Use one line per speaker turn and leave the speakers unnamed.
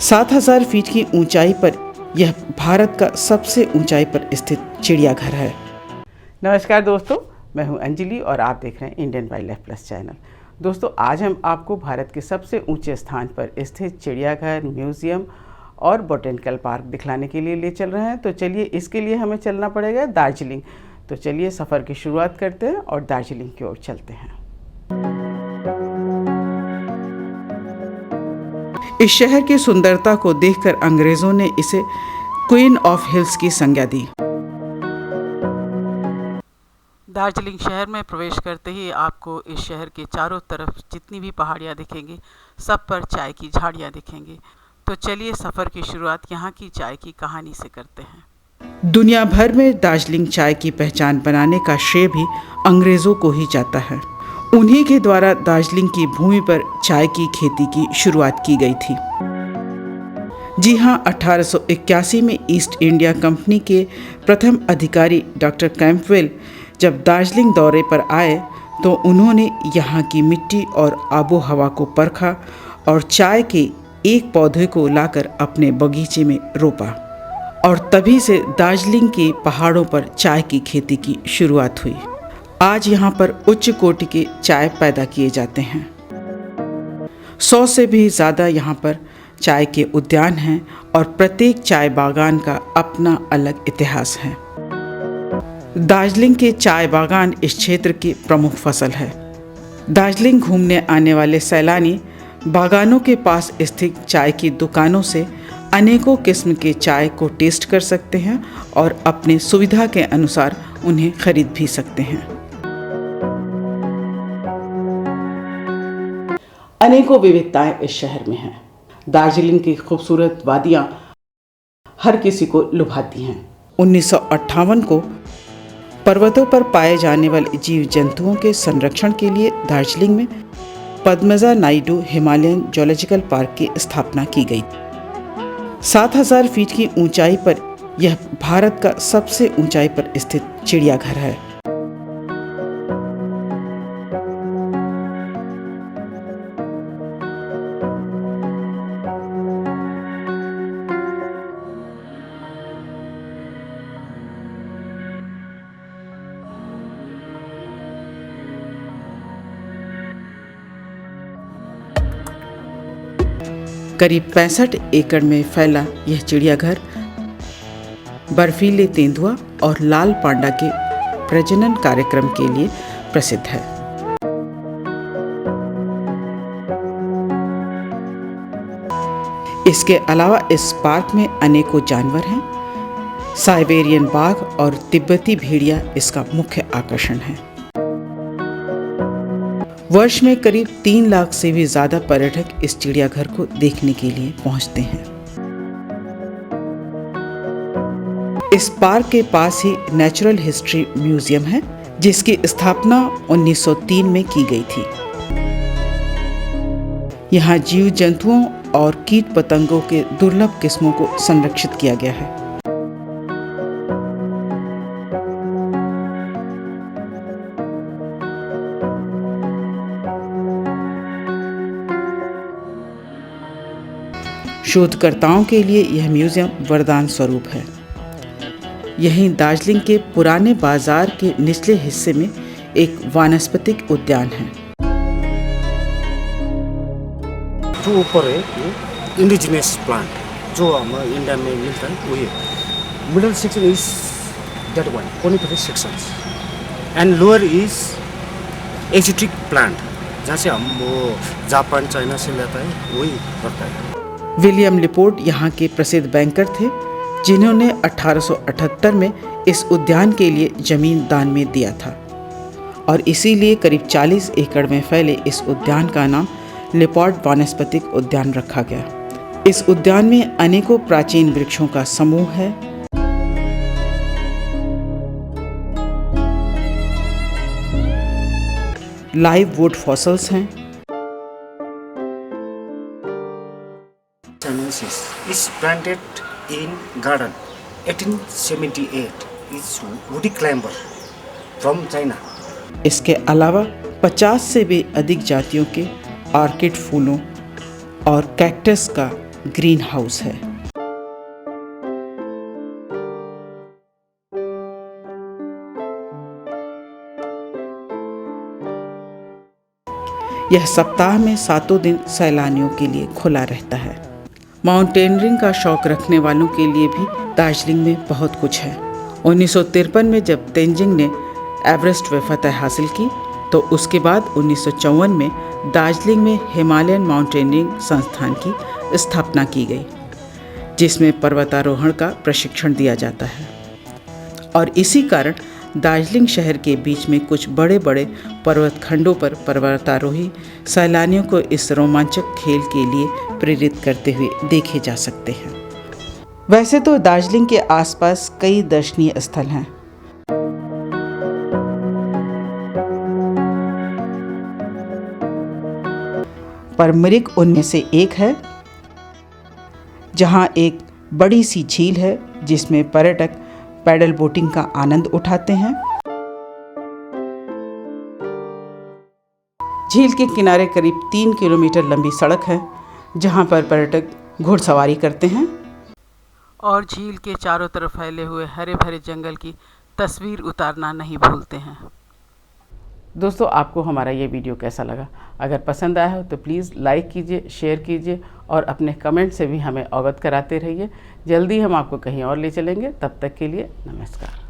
7,000 feet की ऊंचाई पर यह भारत का सबसे ऊंचाई पर स्थित चिड़ियाघर है। नमस्कार दोस्तों, मैं हूं अंजलि और आप देख रहे हैं Indian wild life plus channel. दोस्तों, आज हम आपको भारत के सबसे ऊंचे स्थान पर स्थित चिड़ियाघर, म्यूजियम और बोटेनिकल पार्क दिखलाने के लिए ले चल रहे हैं। तो चलिए, इसके लिए हमें चलना पड़ेगा दार्जिलिंग। तो चलिए सफ़र की शुरुआत करते हैं और दार्जिलिंग की ओर चलते हैं। इस शहर की सुंदरता को देखकर अंग्रेजों ने इसे क्वीन ऑफ हिल्स की संज्ञा दी। दार्जिलिंग शहर में प्रवेश करते ही आपको इस शहर के चारों तरफ जितनी भी पहाड़ियाँ दिखेंगी, सब पर चाय की झाड़ियाँ दिखेंगी। तो चलिए सफ़र की शुरुआत यहाँ की चाय की कहानी से करते हैं। दुनिया भर में दार्जिलिंग चाय की पहचान बनाने का श्रेय भी अंग्रेज़ों को ही जाता है। उन्हीं के द्वारा दार्जिलिंग की भूमि पर चाय की खेती की शुरुआत की गई थी। जी हाँ, 1881 में ईस्ट इंडिया कंपनी के प्रथम अधिकारी डॉक्टर कैंपवेल जब दार्जिलिंग दौरे पर आए तो उन्होंने यहाँ की मिट्टी और आबो हवा को परखा और चाय के एक पौधे को लाकर अपने बगीचे में रोपा और तभी से दार्जिलिंग के पहाड़ों पर चाय की खेती की शुरुआत हुई। आज यहाँ पर उच्च कोटि के चाय पैदा किए जाते हैं। 100 से भी ज़्यादा यहाँ पर चाय के उद्यान हैं और प्रत्येक चाय बागान का अपना अलग इतिहास है। दार्जिलिंग के चाय बागान इस क्षेत्र की प्रमुख फसल है। दार्जिलिंग घूमने आने वाले सैलानी बागानों के पास स्थित चाय की दुकानों से अनेकों किस्म के चाय को टेस्ट कर सकते हैं और अपनी सुविधा के अनुसार उन्हें खरीद भी सकते हैं। अनेकों विविधताएं इस शहर में हैं। दार्जिलिंग की खूबसूरत वादियां हर किसी को लुभाती हैं। 1958 को पर्वतों पर पाए जाने वाले जीव जंतुओं के संरक्षण के लिए दार्जिलिंग में Padmaja Naidu Himalayan zoological park की स्थापना की गई। 7,000 फीट की ऊंचाई पर यह भारत का सबसे ऊंचाई पर स्थित चिड़ियाघर है। करीब 65 एकड़ में फैला यह चिड़ियाघर बर्फीले तेंदुआ और लाल पांडा के प्रजनन कार्यक्रम के लिए प्रसिद्ध है। इसके अलावा इस पार्क में अनेकों जानवर हैं। साइबेरियन बाघ और तिब्बती भेड़िया इसका मुख्य आकर्षण है। वर्ष में करीब 3 लाख से भी ज़्यादा पर्यटक इस चिड़ियाघर को देखने के लिए पहुंचते हैं। इस पार्क के पास ही नेचुरल हिस्ट्री म्यूजियम है, जिसकी स्थापना 1903 में की गई थी। यहाँ जीव जंतुओं और कीट पतंगों के दुर्लभ किस्मों को संरक्षित किया गया है। शोधकर्ताओं के लिए यह म्यूजियम वरदान स्वरूप है। यहीं दार्जिलिंग के पुराने बाजार के निचले हिस्से में एक वानस्पतिक उद्यान है।
जो ऊपर है ये इंडिजिनस प्लांट जो हमारे इंडिया में मिलता है वही है। Middle section is that one coniferous sections and lower is exotic plant, जहाँ से हम वो जापान चाइना से लाता है वही रखता है।
विलियम लिपोर्ट यहाँ के प्रसिद्ध बैंकर थे, जिन्होंने 1878 में इस उद्यान के लिए जमीन दान में दिया था और इसीलिए करीब 40 एकड़ में फैले इस उद्यान का नाम लिपोर्ट वानस्पतिक उद्यान रखा गया। इस उद्यान में अनेकों प्राचीन वृक्षों का समूह है। लाइव वुड फॉसिल्स हैं।
is planted in garden 1878 is woody climber from China।
इसके अलावा 50 से भी अधिक जातियों के ऑर्किड फूलों और कैक्टस का ग्रीन हाउस है। यह सप्ताह में 7 दिन सैलानियों के लिए खुला रहता है। माउंटेनियरिंग का शौक रखने वालों के लिए भी दार्जिलिंग में बहुत कुछ है। 1953 में जब तेंजिंग ने एवरेस्ट में फतह हासिल की तो उसके बाद 1954 में दार्जिलिंग में हिमालयन माउंटेनियरिंग संस्थान की स्थापना की गई, जिसमें पर्वतारोहण का प्रशिक्षण दिया जाता है। और इसी कारण दार्जिलिंग शहर के बीच में कुछ बड़े बड़े पर्वत खंडों पर पर्वतारोही सैलानियों को इस रोमांचक खेल के लिए प्रेरित करते हुए देखे जा सकते हैं। वैसे तो दार्जिलिंग के आसपास कई दर्शनीय स्थल हैं, पर मिरिक उनमें से एक है, जहां एक बड़ी सी झील है जिसमें पर्यटक पैडल बोटिंग का आनंद उठाते हैं। झील के किनारे करीब 3 किलोमीटर लंबी सड़क है जहां पर पर्यटक घुड़सवारी करते हैं और झील के चारों तरफ फैले हुए हरे भरे जंगल की तस्वीर उतारना नहीं भूलते हैं। दोस्तों, आपको हमारा ये वीडियो कैसा लगा? अगर पसंद आया हो तो प्लीज़ लाइक कीजिए, शेयर कीजिए और अपने कमेंट से भी हमें अवगत कराते रहिए। जल्दी हम आपको कहीं और ले चलेंगे। तब तक के लिए नमस्कार।